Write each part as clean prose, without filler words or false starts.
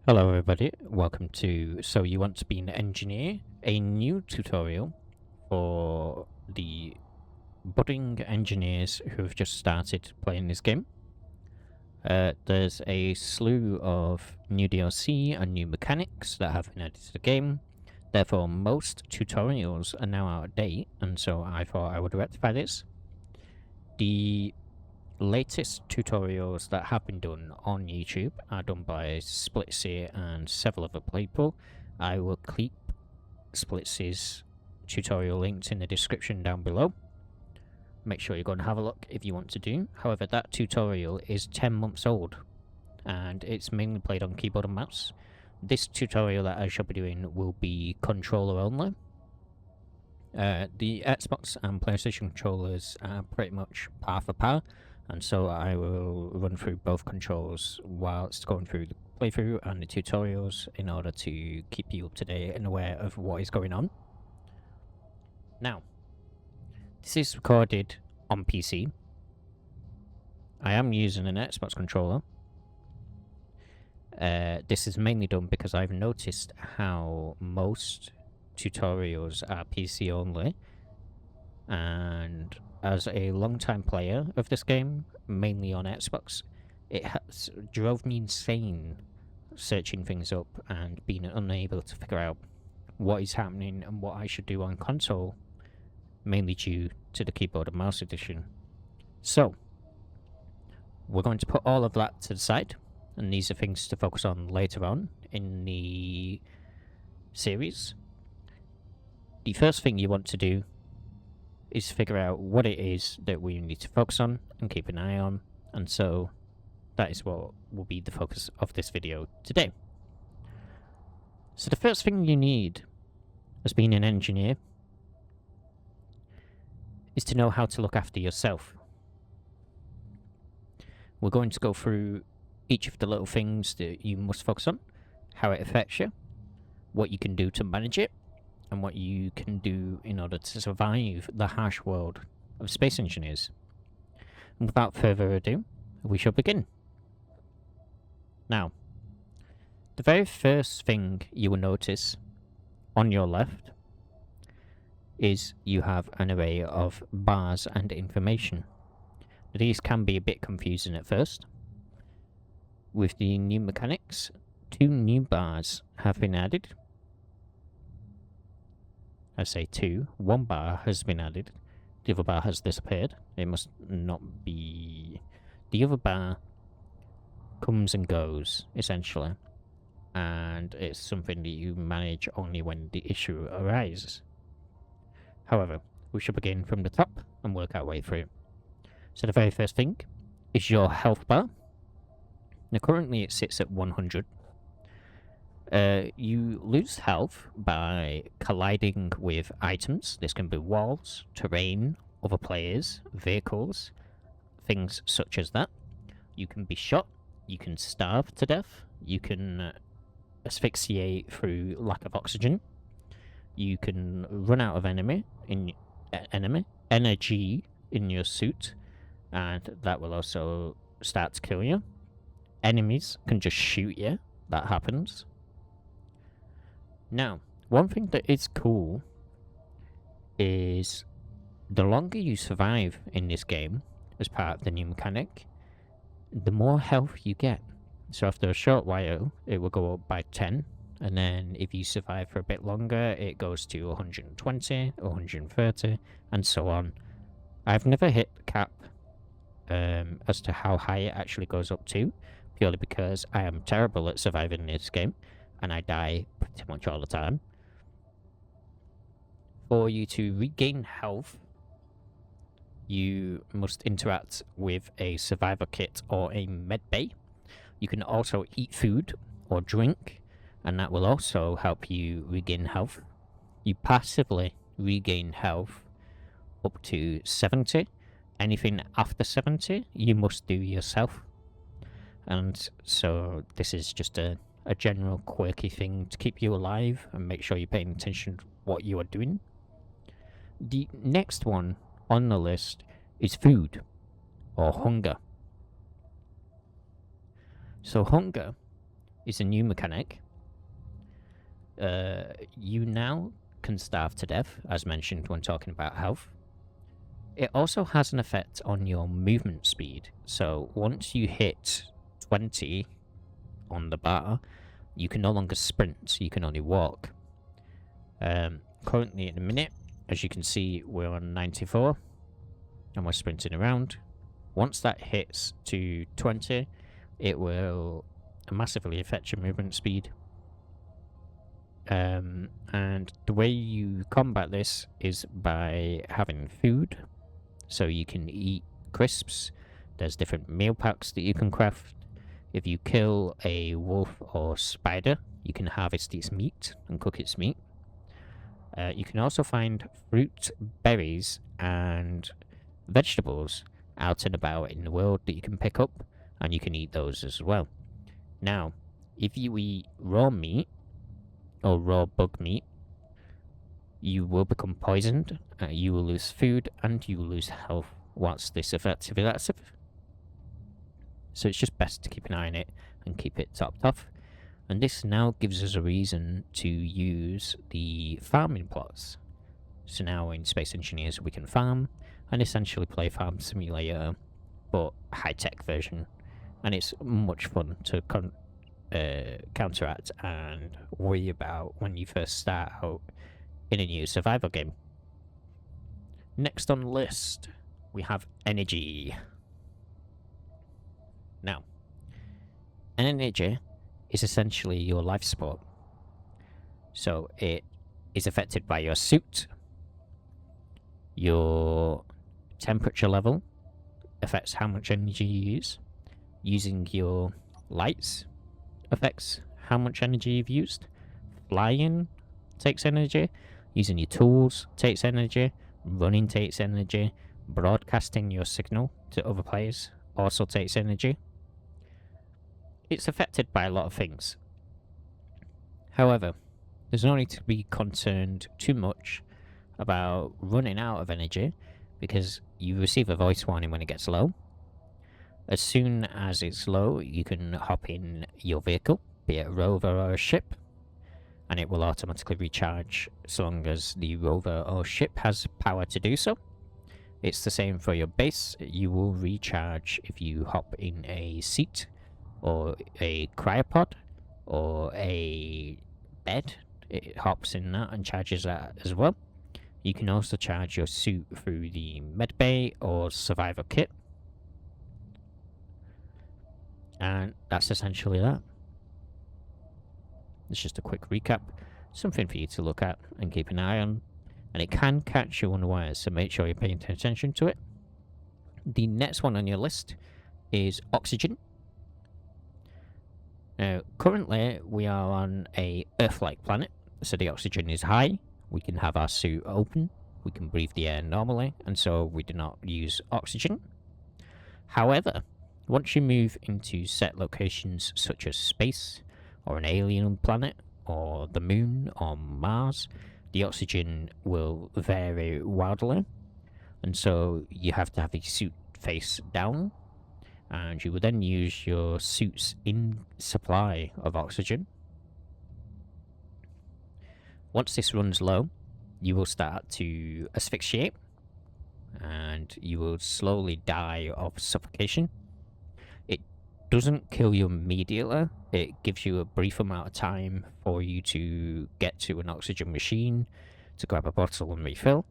Hello everybody, welcome to So You Want to Be an Engineer, a new tutorial for the budding engineers who've just started playing this game. There's a slew of new DLC and new mechanics that have been added to the game, therefore most tutorials are now out of date, and so I thought I would rectify this. The latest tutorials that have been done on YouTube are done by Splitsy and several other people. I will keep Splitsy's tutorial linked in the description down below. Make sure you go and have a look if you want to do. However, that tutorial is 10 months old and it's mainly played on keyboard and mouse. This tutorial that I shall be doing will be controller only. The Xbox and PlayStation controllers are pretty much par for par, and so I will run through both controls whilst going through the playthrough and the tutorials in order to keep you up to date and aware of what is going on. Now, this is recorded on PC. I am using an Xbox controller. This is mainly done because I've noticed how most tutorials are PC only, and as a long-time player of this game, mainly on Xbox, it has drove me insane searching things up and being unable to figure out what is happening and what I should do on console, mainly due to the keyboard and mouse edition. So, we're going to put all of that to the side, and these are things to focus on later on in the series. The first thing you want to do is figure out what it is that we need to focus on and keep an eye on, and so that is what will be the focus of this video today. So the first thing you need as being an engineer is to know how to look after yourself. We're going to go through each of the little things that you must focus on, how it affects you, what you can do to manage it, and what you can do in order to survive the harsh world of space engineers. And without further ado, we shall begin. Now, the very first thing you will notice on your left is you have an array of bars and information. These can be a bit confusing at first. With the new mechanics, 2 new bars have been added. I say 2, 1 bar has been added, the other bar has disappeared. It must not be... The other bar comes and goes, essentially, and it's something that you manage only when the issue arises. However, we shall begin from the top and work our way through. So the very first thing is your health bar. Now currently it sits at 100. You lose health by colliding with items. This can be walls, terrain, other players, vehicles, things such as that. You can be shot, you can starve to death, you can asphyxiate through lack of oxygen, you can run out of energy in your suit, and that will also start to kill you. Enemies can just shoot you, that happens. Now, one thing that is cool is the longer you survive in this game as part of the new mechanic, the more health you get. So after a short while, it will go up by 10, and then if you survive for a bit longer, it goes to 120, 130, and so on. I've never hit the cap as to how high it actually goes up to, purely because I am terrible at surviving this game, and I die pretty much all the time. For you to regain health, you must interact with a survivor kit or a med bay. You can also eat food or drink, and that will also help you regain health. You passively regain health up to 70. Anything after 70, you must do yourself. And so this is just a general quirky thing to keep you alive and make sure you're paying attention to what you are doing. The next one on the list is food, or hunger. So hunger is a new mechanic. You now can starve to death, as mentioned when talking about health. It also has an effect on your movement speed. So once you hit 20 on the bar, you can no longer sprint, you can only walk. Currently at the minute, as you can see, we're on 94 and we're sprinting around. Once that hits to 20, it will massively affect your movement speed. And the way you combat this is by having food. So you can eat crisps. There's different meal packs that you can craft. If you kill a wolf or spider, you can harvest its meat and cook its meat. You can also find fruit, berries, and vegetables out and about in the world that you can pick up, and you can eat those as well. Now, if you eat raw meat or raw bug meat, you will become poisoned, you will lose food, and you will lose health whilst this effect is active. So it's just best to keep an eye on it and keep it topped off. And this now gives us a reason to use the farming plots. So now in Space Engineers we can farm and essentially play Farm Simulator, but high-tech version. And it's much fun to counteract and worry about when you first start out in a new survival game. Next on the list, we have energy. Now, energy is essentially your life support. So it is affected by your suit, your temperature level affects how much energy you use, using your lights affects how much energy you've used, flying takes energy, using your tools takes energy, running takes energy, broadcasting your signal to other players also takes energy. It's affected by a lot of things. However, there's no need to be concerned too much about running out of energy, because you receive a voice warning when it gets low. As soon as it's low, you can hop in your vehicle, be it a rover or a ship, and it will automatically recharge so long as the rover or ship has power to do so. It's the same for your base. You will recharge if you hop in a seat or a cryopod or a bed. It hops in that and charges that as well. You can also charge your suit through the medbay or survivor kit. And that's essentially that. It's just a quick recap, something for you to look at and keep an eye on, and it can catch you unawares, so make sure you're paying attention to it. The next one on your list is oxygen. Now, currently we are on a Earth-like planet, so the oxygen is high. We can have our suit open, we can breathe the air normally, and so we do not use oxygen. However, once you move into set locations such as space, or an alien planet, or the moon, or Mars, the oxygen will vary wildly, and so you have to have your suit face down, and you will then use your suit's in supply of oxygen. Once this runs low, you will start to asphyxiate, and you will slowly die of suffocation. It doesn't kill you immediately. It gives you a brief amount of time for you to get to an oxygen machine, to grab a bottle and refill,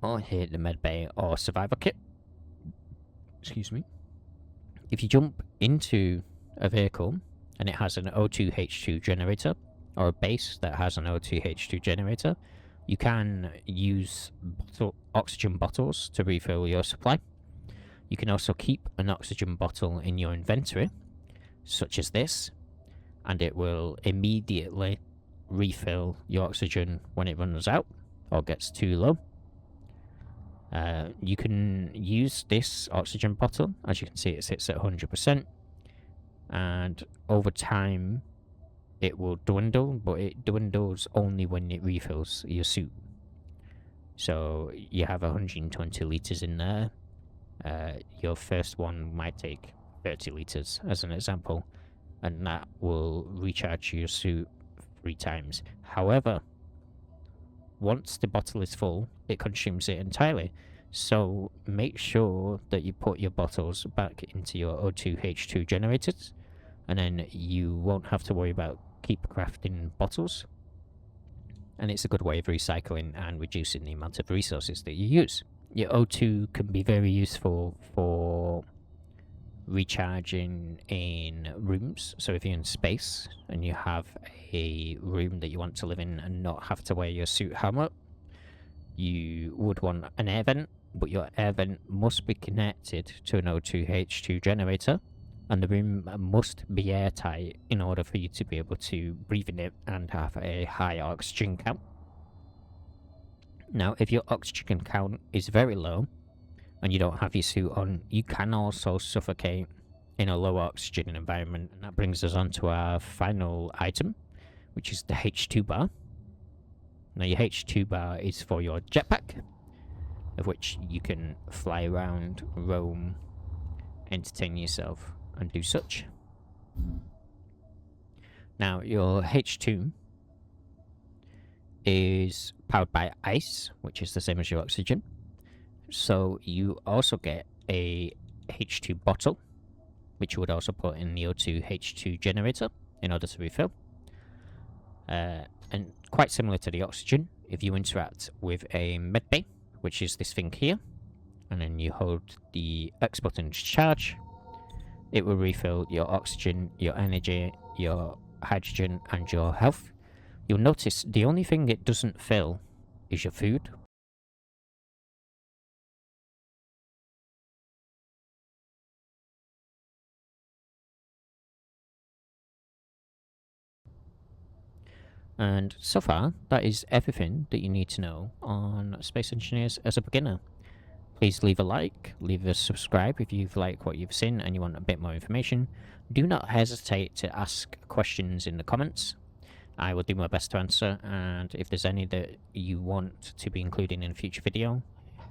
or hit the medbay or survivor kit. Excuse me. If you jump into a vehicle and it has an O2H2 generator, or a base that has an O2H2 generator, you can use oxygen bottles to refill your supply. You can also keep an oxygen bottle in your inventory, such as this, and it will immediately refill your oxygen when it runs out or gets too low. You can use this oxygen bottle. As you can see, it sits at 100%, and over time it will dwindle, but it dwindles only when it refills your suit. So you have 120 litres in there. Your first one might take 30 litres as an example, and that will recharge your suit 3 times. However, once the bottle is full, it consumes it entirely. So make sure that you put your bottles back into your O2H2 generators, and then you won't have to worry about keep crafting bottles. And it's a good way of recycling and reducing the amount of resources that you use. Your O2 can be very useful for recharging in rooms. So if you're in space and you have a room that you want to live in and not have to wear your suit helmet, you would want an air vent, but your air vent must be connected to an O2H2 generator, and the room must be airtight in order for you to be able to breathe in it and have a high oxygen count. Now, if your oxygen count is very low and you don't have your suit on, you can also suffocate in a low oxygen environment. And that brings us on to our final item, which is the H2 bar. Now, your H2 bar is for your jetpack, of which you can fly around, roam, entertain yourself, and do such. Now, your H2 is powered by ice, which is the same as your oxygen. So you also get a H2 bottle, which you would also put in the O2H2 generator in order to refill. And quite similar to the oxygen, if you interact with a medbay, which is this thing here, and then you hold the X button to charge, it will refill your oxygen, your energy, your hydrogen, and your health. You'll notice the only thing it doesn't fill is your food. And so far, that is everything that you need to know on Space Engineers as a beginner. Please leave a like, leave a subscribe if you've liked what you've seen and you want a bit more information. Do not hesitate to ask questions in the comments. I will do my best to answer, and if there's any that you want to be included in a future video,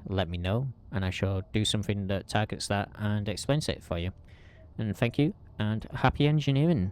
let me know, and I shall do something that targets that and explains it for you. And thank you, and happy engineering!